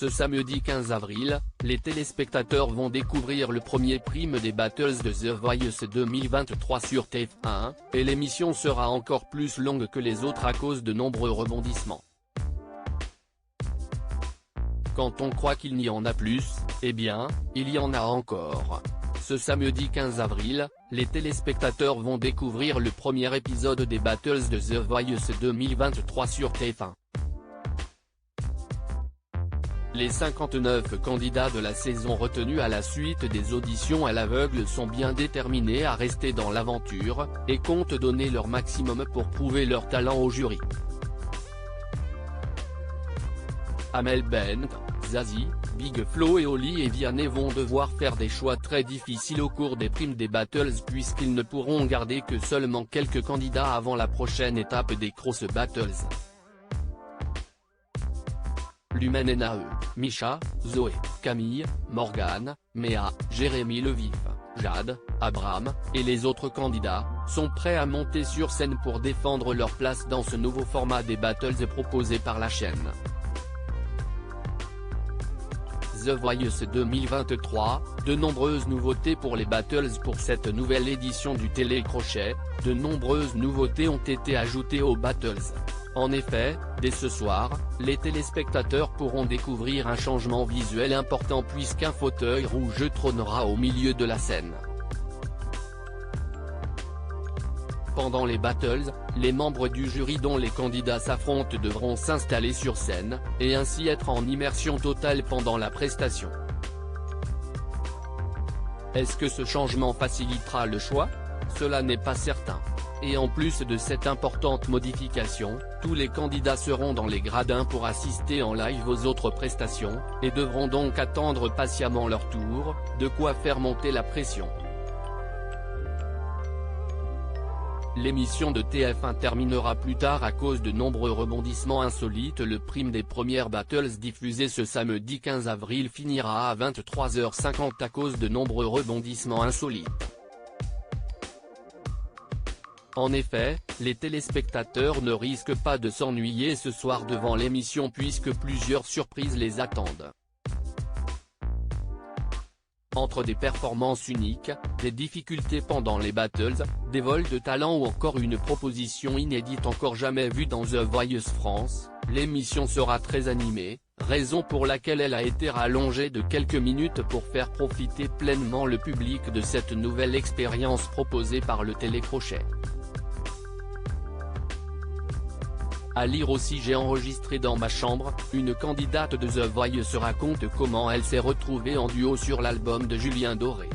Ce samedi 15 avril, les téléspectateurs vont découvrir le premier prime des Battles de The Voice 2023 sur TF1, et l'émission sera encore plus longue que les autres à cause de nombreux rebondissements. Quand on croit qu'il n'y en a plus, eh bien, il y en a encore. Ce samedi 15 avril, les téléspectateurs vont découvrir le premier épisode des Battles de The Voice 2023 sur TF1. Les 59 candidats de la saison retenus à la suite des auditions à l'aveugle sont bien déterminés à rester dans l'aventure, et comptent donner leur maximum pour prouver leur talent au jury. Amel Bent, Zazie, Big Flo et Oli et Vianney vont devoir faire des choix très difficiles au cours des primes des Battles puisqu'ils ne pourront garder que seulement quelques candidats avant la prochaine étape des Cross Battles. Lumen Nae, Misha, Zoé, Camille, Morgane, Méa, Jérémy Levif, Jade, Abraham, et les autres candidats, sont prêts à monter sur scène pour défendre leur place dans ce nouveau format des Battles proposé par la chaîne. The Voice 2023, de nombreuses nouveautés pour les Battles. Pour cette nouvelle édition du télécrochet, de nombreuses nouveautés ont été ajoutées aux Battles. En effet, dès ce soir, les téléspectateurs pourront découvrir un changement visuel important puisqu'un fauteuil rouge trônera au milieu de la scène. Pendant les Battles, les membres du jury dont les candidats s'affrontent devront s'installer sur scène, et ainsi être en immersion totale pendant la prestation. Est-ce que ce changement facilitera le choix? Cela n'est pas certain. Et en plus de cette importante modification, tous les candidats seront dans les gradins pour assister en live aux autres prestations, et devront donc attendre patiemment leur tour, de quoi faire monter la pression. L'émission de TF1 terminera plus tard à cause de nombreux rebondissements insolites. Le prime des premières Battles diffusées ce samedi 15 avril finira à 23h50 à cause de nombreux rebondissements insolites. En effet, les téléspectateurs ne risquent pas de s'ennuyer ce soir devant l'émission puisque plusieurs surprises les attendent. Entre des performances uniques, des difficultés pendant les Battles, des vols de talent ou encore une proposition inédite encore jamais vue dans The Voice France, l'émission sera très animée, raison pour laquelle elle a été rallongée de quelques minutes pour faire profiter pleinement le public de cette nouvelle expérience proposée par le télécrochet. À lire aussi: j'ai enregistré dans ma chambre, une candidate de The Voice raconte comment elle s'est retrouvée en duo sur l'album de Julien Doré.